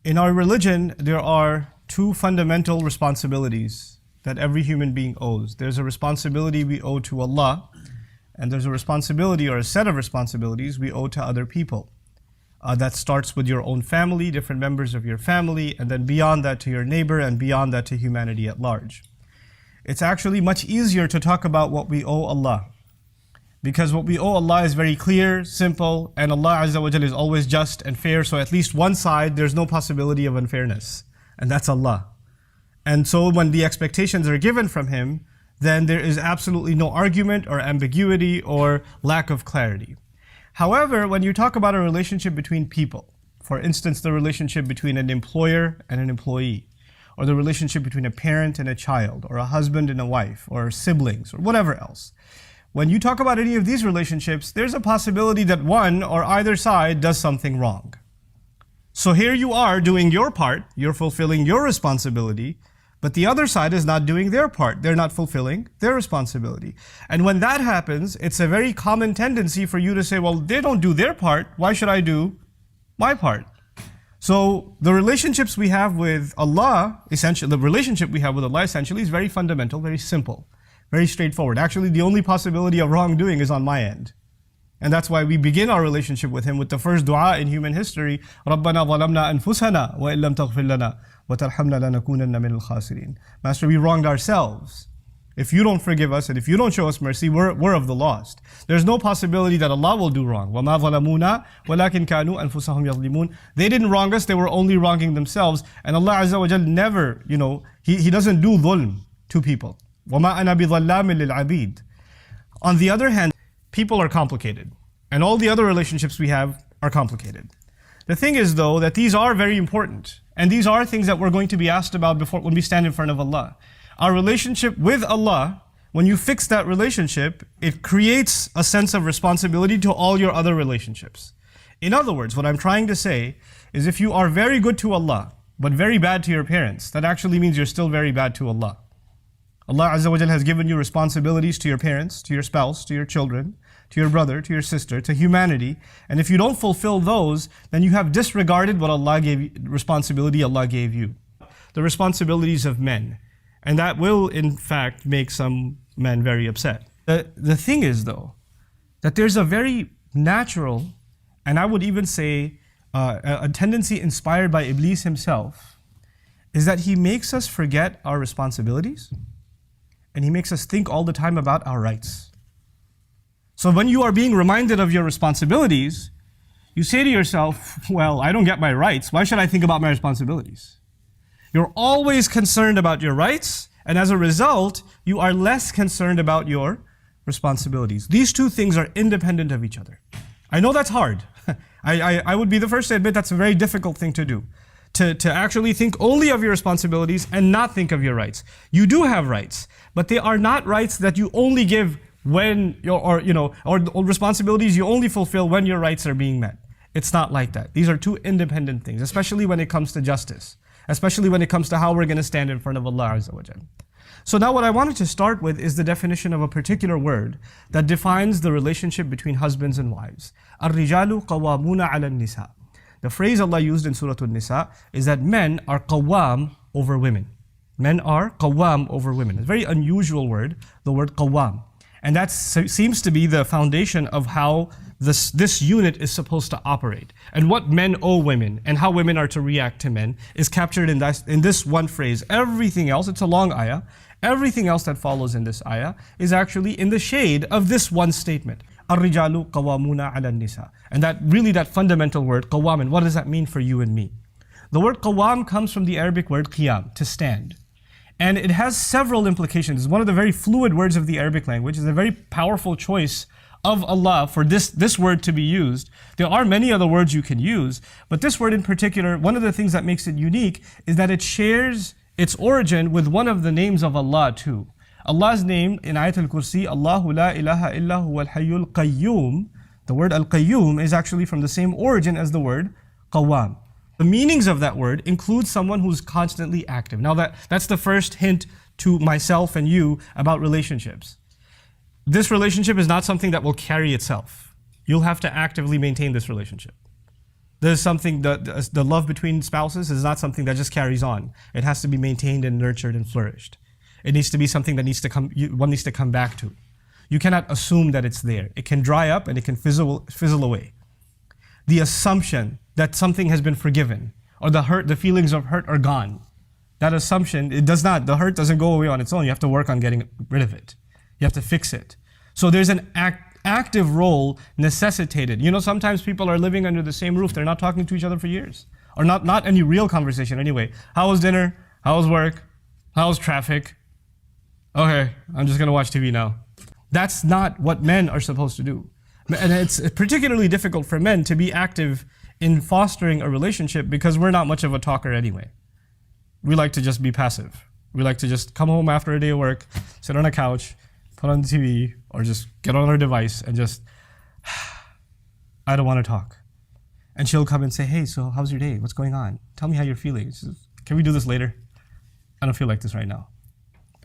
In our religion, there are two fundamental responsibilities that every human being owes. There's a responsibility we owe to Allah, and there's a responsibility or a set of responsibilities we owe to other people. That starts with your own family, different members of your family, and then beyond that to your neighbor, and beyond that to humanity at large. It's actually much easier to talk about what we owe Allah, because what we owe Allah is very clear, simple, and Allah Azza wa Jalla is always just and fair, so at least one side there's no possibility of unfairness, and that's Allah. And so when the expectations are given from Him, then there is absolutely no argument or ambiguity or lack of clarity. However, when you talk about a relationship between people, for instance, the relationship between an employer and an employee, or the relationship between a parent and a child, or a husband and a wife, or siblings, or whatever else, when you talk about any of these relationships, there's a possibility that one or either side does something wrong. So here you are doing your part, you're fulfilling your responsibility, but the other side is not doing their part. They're not fulfilling their responsibility. And when that happens, it's a very common tendency for you to say, well, they don't do their part, why should I do my part? So the relationships we have with Allah, essentially, the relationship we have with Allah essentially is very fundamental, very simple, very straightforward. Actually, the only possibility of wrongdoing is on my end. And that's why we begin our relationship with Him with the first dua in human history, رَبَّنَا ظَلَمْنَا أَنفُسَنَا وَإِن لَمْ تَغْفِرْ لَنَا وَتَرْحَمْنَا لَنَكُونَنَّ مِنَ الْخَاسِرِينَ. Master, we wronged ourselves. If you don't forgive us and if you don't show us mercy, we're of the lost. There's no possibility that Allah will do wrong. وَمَا ظَلَمُونَا وَلَكِنْ كَانُوا أَنفُسَهُمْ يَظْلِمُونَ. They didn't wrong us, they were only wronging themselves. And Allah Azza wa Jal never, He doesn't do dhulm to people. وَمَا أَنَا بِظَلَّامٍ لِلْعَبِيدِ. On the other hand, people are complicated. And all the other relationships we have are complicated. The thing is though, that these are very important. And these are things that we're going to be asked about when we stand in front of Allah. Our relationship with Allah, when you fix that relationship, it creates a sense of responsibility to all your other relationships. In other words, what I'm trying to say is if you are very good to Allah, but very bad to your parents, that actually means you're still very bad to Allah. Allah Azza wa Jalla has given you responsibilities to your parents, to your spouse, to your children, to your brother, to your sister, to humanity. And if you don't fulfill those, then you have disregarded what Allah gave you, responsibility Allah gave you. The responsibilities of men. And that will, in fact, make some men very upset. The thing is, though, that there's a very natural, and I would even say a tendency inspired by Iblis himself, is that he makes us forget our responsibilities, and he makes us think all the time about our rights. So when you are being reminded of your responsibilities, you say to yourself, well, I don't get my rights, why should I think about my responsibilities? You're always concerned about your rights, and as a result, you are less concerned about your responsibilities. These two things are independent of each other. I know that's hard. I would be the first to admit that's a very difficult thing to do. To actually think only of your responsibilities and not think of your rights. You do have rights, but they are not rights that you only give when or responsibilities you only fulfill when your rights are being met. It's not like that. These are two independent things, especially when it comes to justice, especially when it comes to how we're going to stand in front of Allah Azza wa Jalla. So now what I wanted to start with is the definition of a particular word that defines the relationship between husbands and wives. الرِّجَالُ قَوَّامُونَ عَلَى النِّسَاءِ. The phrase Allah used in Surah An-Nisa is that men are qawwam over women. Men are qawwam over women. It's a very unusual word, the word qawwam. And that seems to be the foundation of how this unit is supposed to operate. And what men owe women and how women are to react to men is captured in this one phrase. Everything else, it's a long ayah, everything else that follows in this ayah is actually in the shade of this one statement. الرِّجَالُ قَوَّامُونَ عَلَى النِّسَاءِ. And that fundamental word, qawwam, and what does that mean for you and me? The word qawwam comes from the Arabic word qiyam, to stand. And it has several implications. It's one of the very fluid words of the Arabic language. It's a very powerful choice of Allah for this word to be used. There are many other words you can use, but this word in particular, one of the things that makes it unique is that it shares its origin with one of the names of Allah too. Allah's name in Ayat al-Kursi, Allahu la ilaha illa huwa al-hayyul qayyum. The word al-qayyum is actually from the same origin as the word qawwam. The meanings of that word include someone who's constantly active. Now that's the first hint to myself and you about relationships. This relationship is not something that will carry itself. You'll have to actively maintain this relationship. There's something, the love between spouses is not something that just carries on. It has to be maintained and nurtured and flourished. It needs to be something that one needs to come back to. You cannot assume that it's there. It can dry up and it can fizzle away. The assumption that something has been forgiven or the feelings of hurt are gone. That assumption, the hurt doesn't go away on its own. You have to work on getting rid of it. You have to fix it. So there's an active role necessitated. You know, sometimes people are living under the same roof. They're not talking to each other for years. Or not any real conversation anyway. How was dinner? How was work? How was traffic? Okay, I'm just gonna watch TV now. That's not what men are supposed to do. And it's particularly difficult for men to be active in fostering a relationship because we're not much of a talker anyway. We like to just be passive. We like to just come home after a day of work, sit on a couch, put on the TV, or just get on our device and just, I don't want to talk. And she'll come and say, hey, so how's your day? What's going on? Tell me how you're feeling. She says, can we do this later? I don't feel like this right now.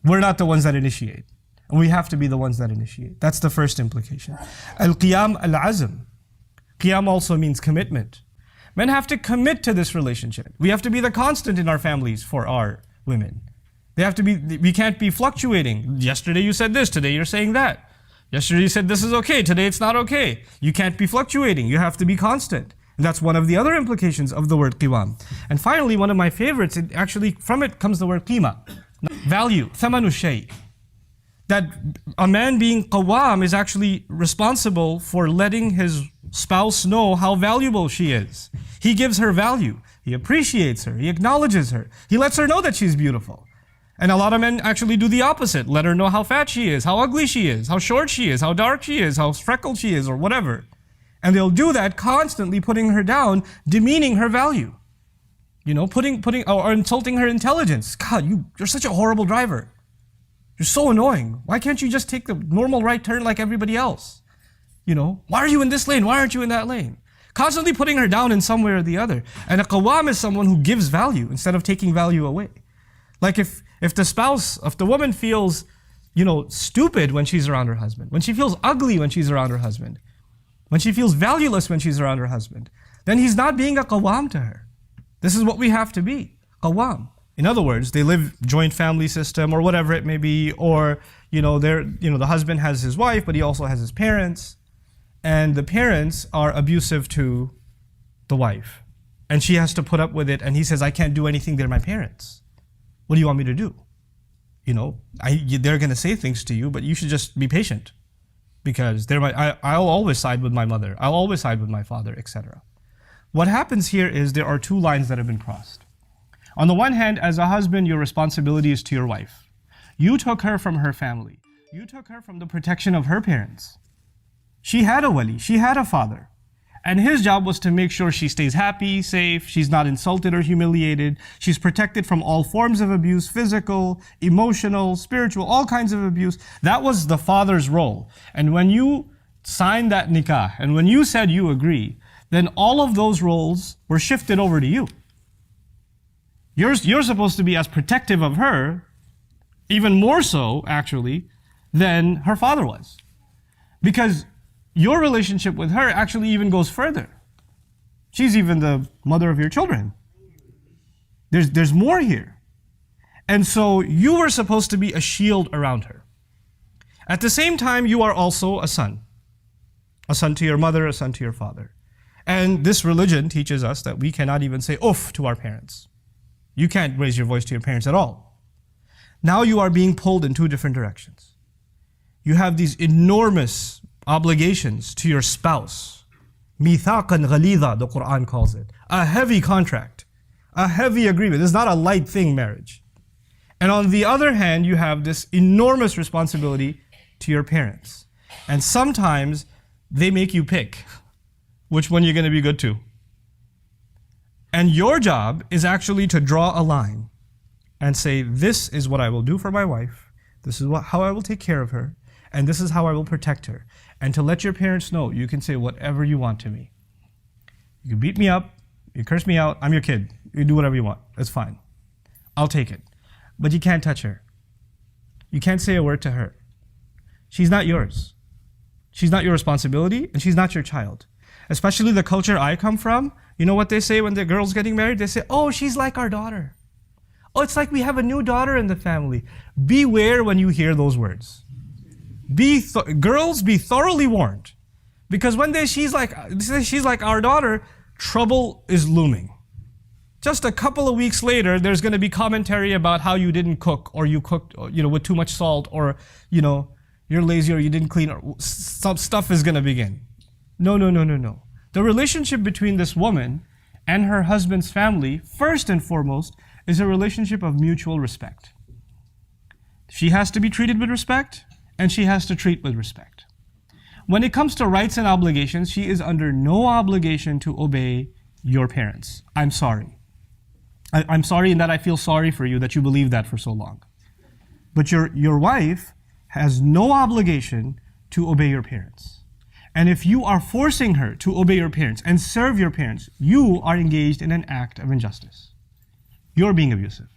We're not the ones that initiate. And we have to be the ones that initiate. That's the first implication. Al-qiyam al-azm. Qiyam also means commitment. Men have to commit to this relationship. We have to be the constant in our families for our women. We can't be fluctuating. Yesterday you said this, today you're saying that. Yesterday you said this is okay, today it's not okay. You can't be fluctuating, you have to be constant. And that's one of the other implications of the word qiwam. And finally, one of my favorites, from it comes the word qima. Value, thamanu shay. That a man being qawam is actually responsible for letting his spouse know how valuable she is. He gives her value. He appreciates her. He acknowledges her. He lets her know that she's beautiful. And a lot of men actually do the opposite. Let her know how fat she is, how ugly she is, how short she is, how dark she is, how freckled she is, or whatever. And they'll do that constantly, putting her down, demeaning her value. You know, or insulting her intelligence. God, you're such a horrible driver. You're so annoying. Why can't you just take the normal right turn like everybody else? You know, why are you in this lane? Why aren't you in that lane? Constantly putting her down in some way or the other. And a qawam is someone who gives value instead of taking value away. Like if the woman feels, you know, stupid when she's around her husband, when she feels ugly when she's around her husband, when she feels valueless when she's around her husband, then he's not being a qawam to her. This is what we have to be, qawam. In other words, they live joint family system or whatever it may be, or the husband has his wife, but he also has his parents, and the parents are abusive to the wife, and she has to put up with it. And he says, "I can't do anything. They're my parents. What do you want me to do? You know, they're going to say things to you, but you should just be patient, because I'll always side with my mother. I'll always side with my father, etc." What happens here is there are two lines that have been crossed. On the one hand, as a husband, your responsibility is to your wife. You took her from her family. You took her from the protection of her parents. She had a wali, she had a father. And his job was to make sure she stays happy, safe, she's not insulted or humiliated, she's protected from all forms of abuse, physical, emotional, spiritual, all kinds of abuse. That was the father's role. And when you signed that nikah, and when you said you agree, then all of those roles were shifted over to you. You're supposed to be as protective of her, even more so, actually, than her father was. Because your relationship with her actually even goes further. She's even the mother of your children. There's more here. And so you were supposed to be a shield around her. At the same time, you are also a son. A son to your mother, a son to your father. And this religion teaches us that we cannot even say "oof" to our parents. You can't raise your voice to your parents at all. Now you are being pulled in two different directions. You have these enormous obligations to your spouse. Mithaqan ghalidha, the Quran calls it. A heavy contract, a heavy agreement. It's not a light thing, marriage. And on the other hand, you have this enormous responsibility to your parents. And sometimes they make you pick which one you're going to be good to. And your job is actually to draw a line and say, this is what I will do for my wife, this is how I will take care of her, and this is how I will protect her. And to let your parents know, you can say whatever you want to me. You can beat me up, you curse me out, I'm your kid. You do whatever you want, that's fine. I'll take it. But you can't touch her. You can't say a word to her. She's not yours. She's not your responsibility, and she's not your child. Especially the culture I come from, You know what they say when the girl's getting married? They say, oh, she's like our daughter. Oh, it's like we have a new daughter in the family. Beware when you hear those words. Girls, be thoroughly warned. Because when they say she's like our daughter, trouble is looming. Just a couple of weeks later, there's going to be commentary about how you didn't cook, or you cooked, with too much salt, or, you're lazy, or you didn't clean, or some stuff is going to begin. No. The relationship between this woman and her husband's family, first and foremost, is a relationship of mutual respect. She has to be treated with respect, and she has to treat with respect. When it comes to rights and obligations, she is under no obligation to obey your parents. I'm sorry. I'm sorry in that I feel sorry for you that you believed that for so long. But your wife has no obligation to obey your parents. And if you are forcing her to obey your parents and serve your parents, you are engaged in an act of injustice. You're being abusive.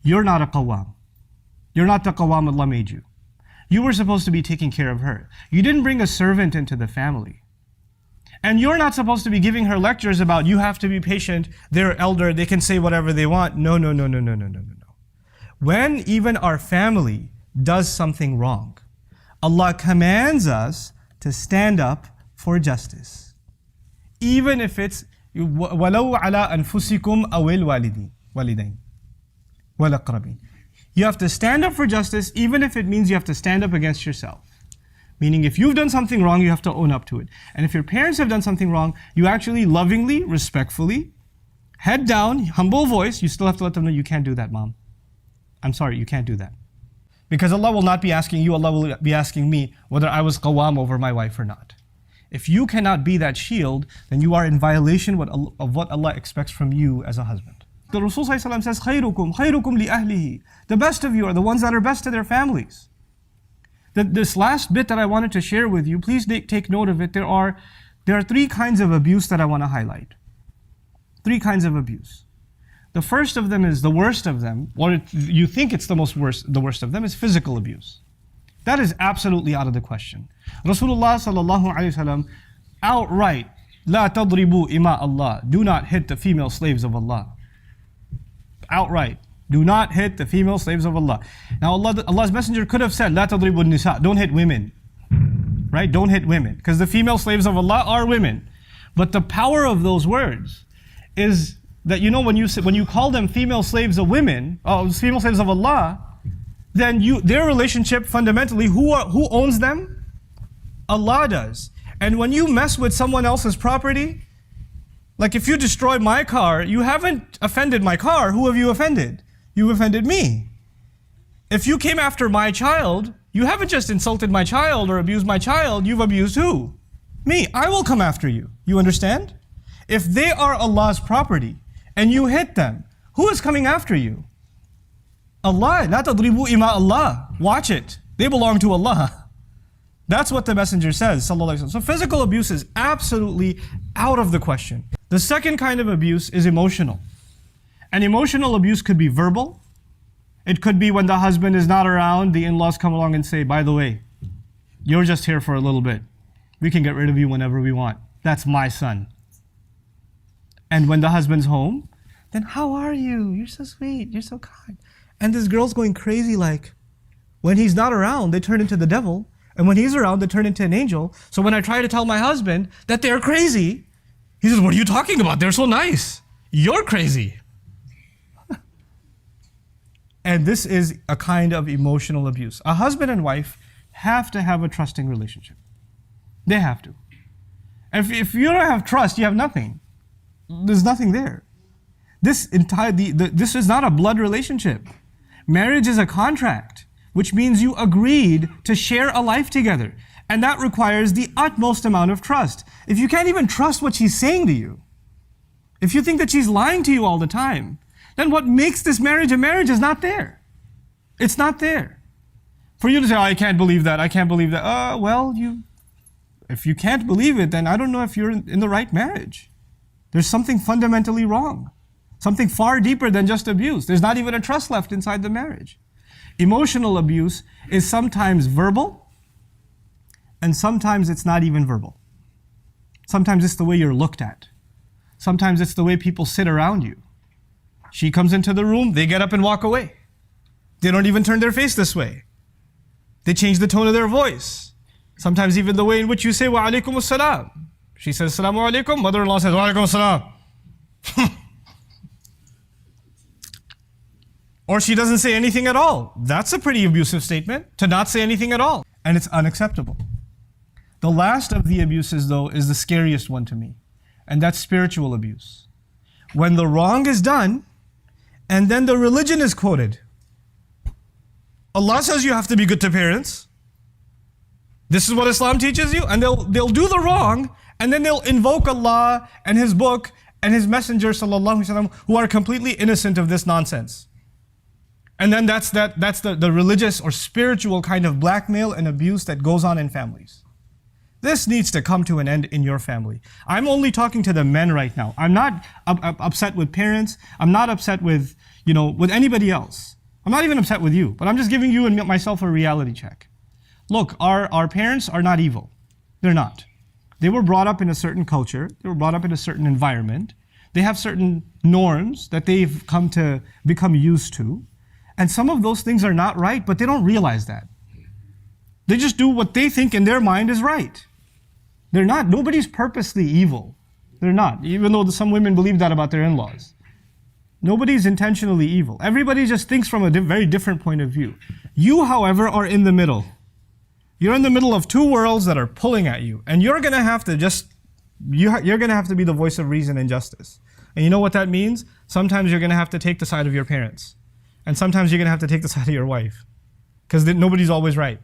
You're not a QAWAM. You're not the QAWAM Allah made you. You were supposed to be taking care of her. You didn't bring a servant into the family. And you're not supposed to be giving her lectures about you have to be patient, they're elder, they can say whatever they want. No. When even our family does something wrong, Allah commands us to stand up for justice. Even if it's وَلَوْ عَلَىٰ أَنفُسِكُمْ أَوِ الْوَالِدَيْنِ وَالْأَقْرَبِينَ. You have to stand up for justice, even if it means you have to stand up against yourself. Meaning if you've done something wrong, you have to own up to it. And if your parents have done something wrong, you actually lovingly, respectfully, head down, humble voice, you still have to let them know, you can't do that, mom. I'm sorry, you can't do that. Because Allah will not be asking you, Allah will be asking me whether I was qawwam over my wife or not. If you cannot be that shield, then you are in violation of what Allah expects from you as a husband. The Rasul says, خَيْرُكُمْ لِأَهْلِهِ. The best of you are the ones that are best to their families. This last bit that I wanted to share with you, please take note of it. There are three kinds of abuse that I want to highlight. Three kinds of abuse. The first of them is the worst of them, or you think it's the worst of them, is physical abuse. That is absolutely out of the question. Rasulullah sallallahu alaihi wasallam outright, لا تضربوا إماء Allah, do not hit the female slaves of Allah. Outright. Do not hit the female slaves of Allah. Now Allah's Messenger could have said, لا تضربوا النساء, don't hit women. Right? Don't hit women. Because the female slaves of Allah are women. But the power of those words is that, when you call them female slaves of women, female slaves of Allah, then their relationship fundamentally, who owns them? Allah does. And when you mess with someone else's property, like if you destroy my car, you haven't offended my car. Who have you offended? You offended me. If you came after my child, you haven't just insulted my child or abused my child, you've abused who? Me. I will come after you. You understand? If they are Allah's property and you hit them, who is coming after you? Allah. La tadribu ima Allah. Watch it. They belong to Allah. That's what the Messenger says, sallallahu alaihi wasallam. So physical abuse is absolutely out of the question. The second kind of abuse is emotional. And emotional abuse could be verbal. It could be when the husband is not around, the in-laws come along and say, by the way, you're just here for a little bit. We can get rid of you whenever we want. That's my son. And when the husband's home, then how are you? You're so sweet. You're so kind. And this girl's going crazy like, when he's not around, they turn into the devil. And when he's around, they turn into an angel. So when I try to tell my husband that they're crazy, he says, what are you talking about? They're so nice. You're crazy. And this is a kind of emotional abuse. A husband and wife have to have a trusting relationship. They have to. If you don't have trust, you have nothing. There's nothing there. This is not a blood relationship. Marriage is a contract, which means you agreed to share a life together. And that requires the utmost amount of trust. If you can't even trust what she's saying to you, if you think that she's lying to you all the time, then what makes this marriage a marriage is not there. It's not there. For you to say, oh, I can't believe that, I can't believe that. If you can't believe it, then I don't know if you're in the right marriage. There's something fundamentally wrong. Something far deeper than just abuse. There's not even a trust left inside the marriage. Emotional abuse is sometimes verbal, and sometimes it's not even verbal. Sometimes it's the way you're looked at. Sometimes it's the way people sit around you. She comes into the room, they get up and walk away. They don't even turn their face this way. They change the tone of their voice. Sometimes even the way in which you say, wa alaikum assalam. She says, assalamu alaikum. Mother-in-law says, wa alaikum assalam. Or she doesn't say anything at all. That's a pretty abusive statement, to not say anything at all. And it's unacceptable. The last of the abuses, though, is the scariest one to me. And that's spiritual abuse. When the wrong is done, and then the religion is quoted. Allah says you have to be good to parents. This is what Islam teaches you. And they'll do the wrong, and then they'll invoke Allah and His book and His Messenger sallallahu alaihi wasallam, who are completely innocent of this nonsense. And then that's the religious or spiritual kind of blackmail and abuse that goes on in families. This needs to come to an end in your family. I'm only talking to the men right now. I'm not upset with parents. I'm not upset with, with anybody else. I'm not even upset with you, but I'm just giving you and myself a reality check. Look, our parents are not evil. They're not. They were brought up in a certain culture. They were brought up in a certain environment. They have certain norms that they've come to become used to. And some of those things are not right, but they don't realize that. They just do what they think in their mind is right. They're not. Nobody's purposely evil. They're not. Even though some women believe that about their in-laws. Nobody's intentionally evil. Everybody just thinks from a very different point of view. You, however, are in the middle. You're in the middle of two worlds that are pulling at you. And you're going to have to you're going to have to be the voice of reason and justice. And you know what that means? Sometimes you're going to have to take the side of your parents. And sometimes you're going to have to take the side of your wife. Because nobody's always right.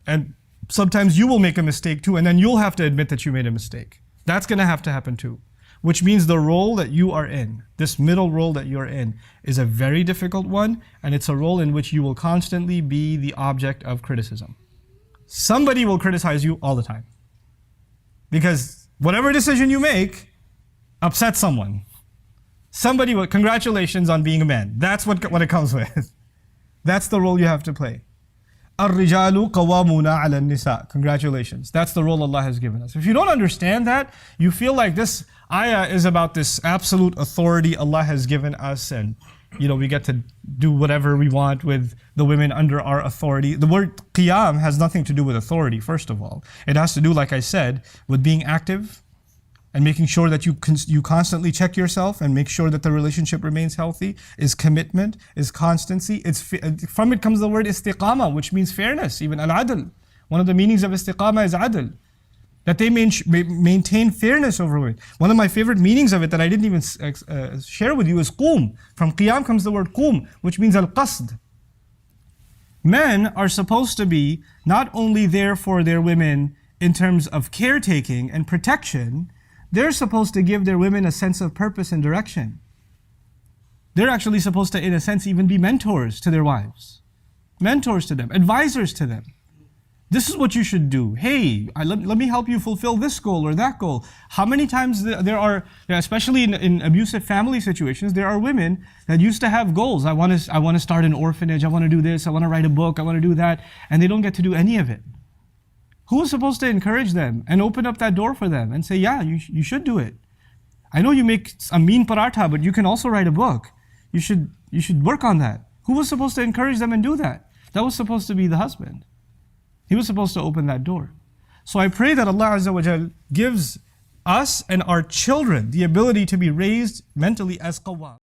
And sometimes you will make a mistake too, and then you'll have to admit that you made a mistake. That's going to have to happen too. Which means the role that you are in, this middle role that you're in, is a very difficult one, and it's a role in which you will constantly be the object of criticism. Somebody will criticize you all the time. Because whatever decision you make upsets someone. Somebody will, congratulations on being a man. That's what it comes with. That's the role you have to play. الرِّجَالُ قَوَّامُونَ عَلَى النِّسَاءِ. Congratulations. That's the role Allah has given us. If you don't understand that, you feel like this ayah is about this absolute authority Allah has given us, and we get to do whatever we want with the women under our authority. The word qiyam has nothing to do with authority, first of all. It has to do, like I said, with being active and making sure that you constantly check yourself and make sure that the relationship remains healthy, is commitment, is constancy. From it comes the word istiqama, which means fairness, even al-adl. One of the meanings of istiqama is adl, that they maintain fairness over it. One of my favorite meanings of it that I didn't even share with you is qum. From qiyam comes the word qum, which means al-qasd. Men are supposed to be not only there for their women in terms of caretaking and protection, they're supposed to give their women a sense of purpose and direction. They're actually supposed to, in a sense, even be mentors to their wives. Mentors to them, advisors to them. This is what you should do. Hey, let me help you fulfill this goal or that goal. How many times there are, especially in abusive family situations, there are women that used to have goals. I want to start an orphanage, I want to do this, I want to write a book, I want to do that, and they don't get to do any of it. Who is supposed to encourage them and open up that door for them and say, yeah, you should do it. I know you make a mean paratha, but you can also write a book. You should work on that. Who was supposed to encourage them and do that? That was supposed to be the husband. He was supposed to open that door. So I pray that Allah Azza wa Jal gives us and our children the ability to be raised mentally as QAWAM.